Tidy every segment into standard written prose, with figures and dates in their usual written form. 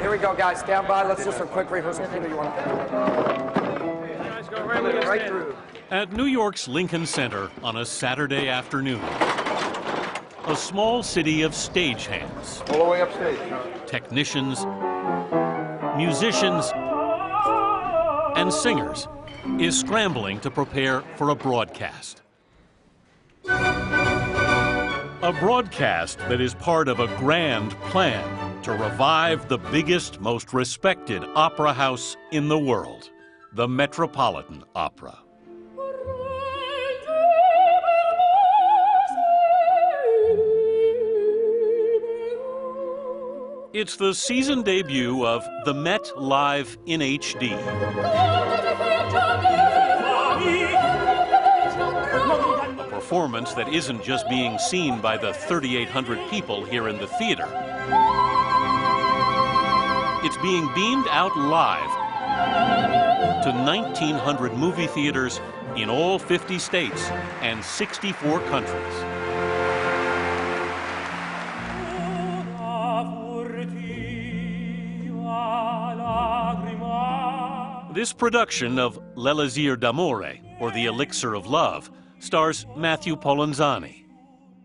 Here we go, guys. Stand by. Let's do some quick rehearsal. Peter, you want to right through. At New York's Lincoln Center on a Saturday afternoon, a small city of stagehands, all the way upstage, technicians, musicians, and singers is scrambling to prepare for a broadcast. A broadcast that is part of a grand plan to revive the biggest, most respected opera house in the world, the Metropolitan Opera. It's the season debut of The Met Live in HD. A performance that isn't just being seen by the 3,800 people here in the theater. It's being beamed out live to 1,900 movie theaters in all 50 states and 64 countries. This production of L'Elixir d'Amore, or The Elixir of Love, stars Matthew Polenzani.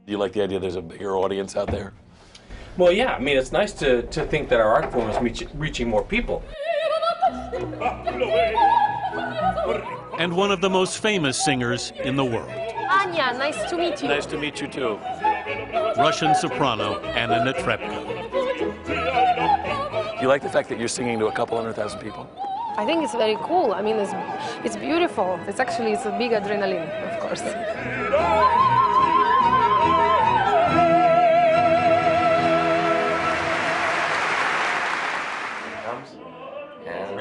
Do you like the idea there's a bigger audience out there? Well, yeah. I mean, it's nice to think that our art form is reaching more people. And one of the most famous singers in the world. Anya, nice to meet you. Nice to meet you, too. Russian soprano Anna Netrebko. Do you like the fact that you're singing to a couple 100,000 people? I think it's very cool. I mean, it's beautiful. It's a big adrenaline, of course.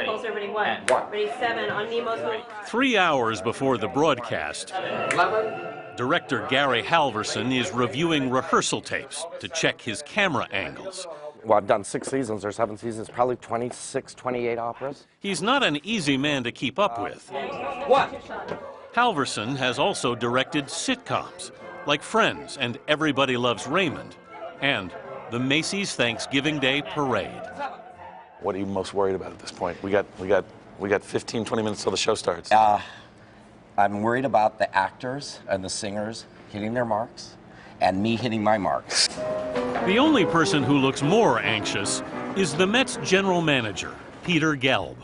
Closer, ready, one. Ready, 7, on Nemo's. 3 hours before the broadcast, director Gary Halvorson is reviewing rehearsal tapes to check his camera angles. Well, I've done 6 seasons or 7 seasons, probably 26, 28 operas. He's not an easy man to keep up with. What? Halvorson has also directed sitcoms like Friends and Everybody Loves Raymond and the Macy's Thanksgiving Day Parade. What are you most worried about at this point? We got 15, 20 minutes till the show starts. I'm worried about the actors and the singers hitting their marks and me hitting my marks. The only person who looks more anxious is the Mets general manager, Peter Gelb,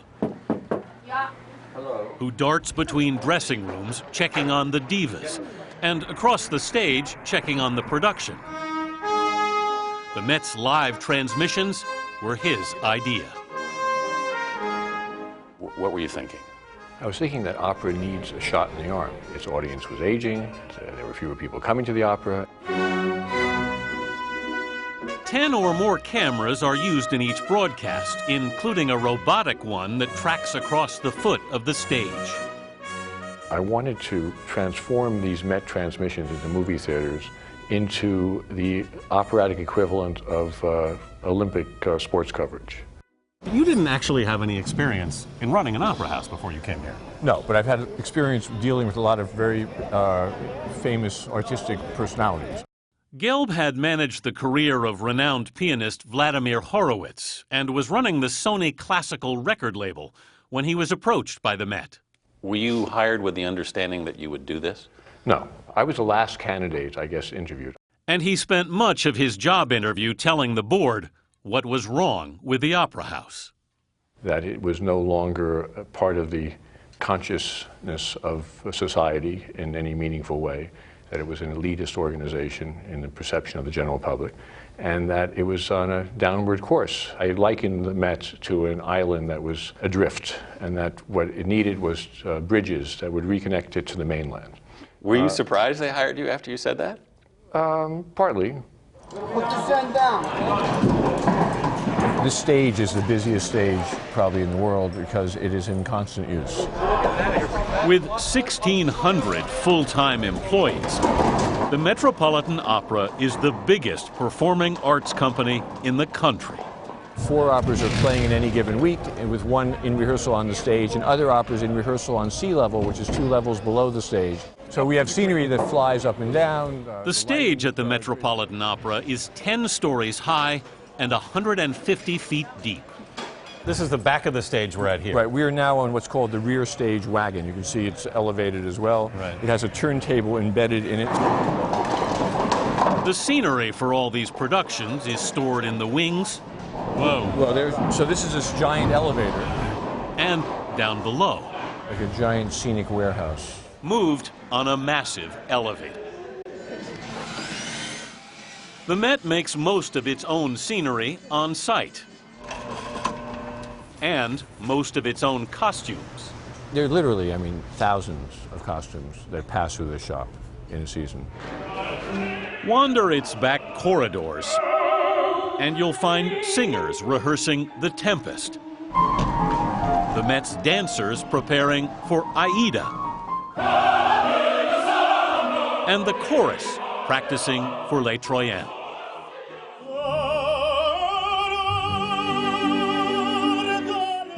who darts between dressing rooms checking on the divas and across the stage checking on the production. The Mets' live transmissions were his idea. What were you thinking? I was thinking that opera needs a shot in the arm. Its audience was aging, there were fewer people coming to the opera. 10 or more cameras are used in each broadcast, including a robotic one that tracks across the foot of the stage. I wanted to transform these Met transmissions into movie theaters into the operatic equivalent of Olympic sports coverage. You didn't actually have any experience in running an opera house before you came here. No, but I've had experience dealing with a lot of very famous artistic personalities. Gelb had managed the career of renowned pianist Vladimir Horowitz and was running the Sony classical record label when he was approached by the Met. Were you hired with the understanding that you would do this? No, I was the last candidate, I guess, interviewed. And he spent much of his job interview telling the board what was wrong with the opera house. That it was no longer a part of the consciousness of society in any meaningful way, that it was an elitist organization in the perception of the general public, and that it was on a downward course. I likened the Met to an island that was adrift, and that what it needed was bridges that would reconnect it to the mainland. Were you surprised they hired you after you said that? Partly. Put your gun down. This stage is the busiest stage probably in the world because it is in constant use. With 1,600 full-time employees, the Metropolitan Opera is the biggest performing arts company in the country. 4 operas are playing in any given week, and with 1 in rehearsal on the stage, and other operas in rehearsal on sea level, which is 2 levels below the stage. So we have scenery that flies up and down. The stage at the Metropolitan Opera is 10 stories high and 150 feet deep. This is the back of the stage we're at here. Right, we are now on what's called the rear stage wagon. You can see it's elevated as well. Right. It has a turntable embedded in it. The scenery for all these productions is stored in the wings. Whoa. Well, so this is this giant elevator. And down below. Like a giant scenic warehouse. Moved on a massive elevator. The Met makes most of its own scenery on site. And most of its own costumes. There are literally, thousands of costumes that pass through the shop in a season. Wander its back corridors, and you'll find singers rehearsing The Tempest. The Met's dancers preparing for Aida. And the chorus practicing for Les Troyens.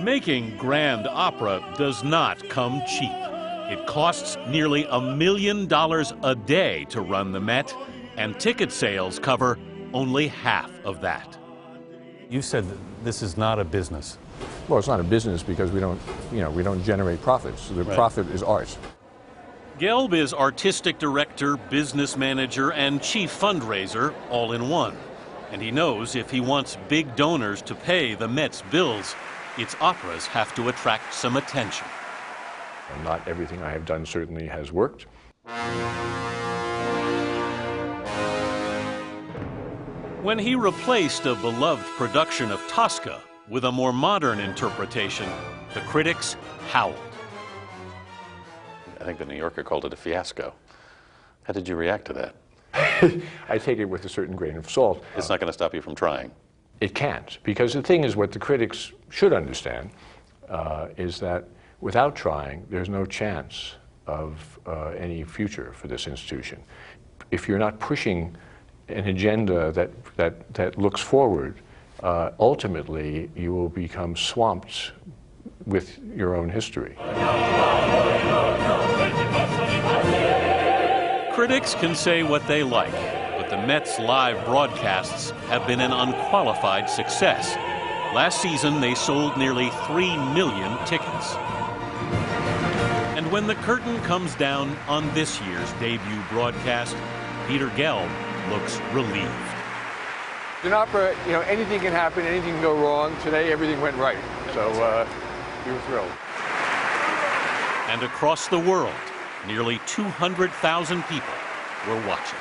Making grand opera does not come cheap. It costs nearly $1 million a day to run the Met, and ticket sales cover only half of that. You said that this is not a business. Well, it's not a business because we don't generate profits. The profit is art. Gelb is artistic director, business manager, and chief fundraiser all in one. And he knows if he wants big donors to pay the Met's bills, its operas have to attract some attention. Not everything I have done certainly has worked. When he replaced a beloved production of Tosca with a more modern interpretation, the critics howled. I think the New Yorker called it a fiasco. How did you react to that? I take it with a certain grain of salt. It's not going to stop you from trying. It can't, because the thing is, what the critics should understand is that without trying, there's no chance of any future for this institution. If you're not pushing an agenda that looks forward, ultimately you will become swamped with your own history. Critics can say what they like, but the Met's live broadcasts have been an unqualified success. Last season, they sold nearly 3 million tickets. And when the curtain comes down on this year's debut broadcast, Peter Gelb looks relieved. In opera, anything can happen, anything can go wrong. Today, everything went right. So we were thrilled. And across the world, nearly 200,000 people were watching.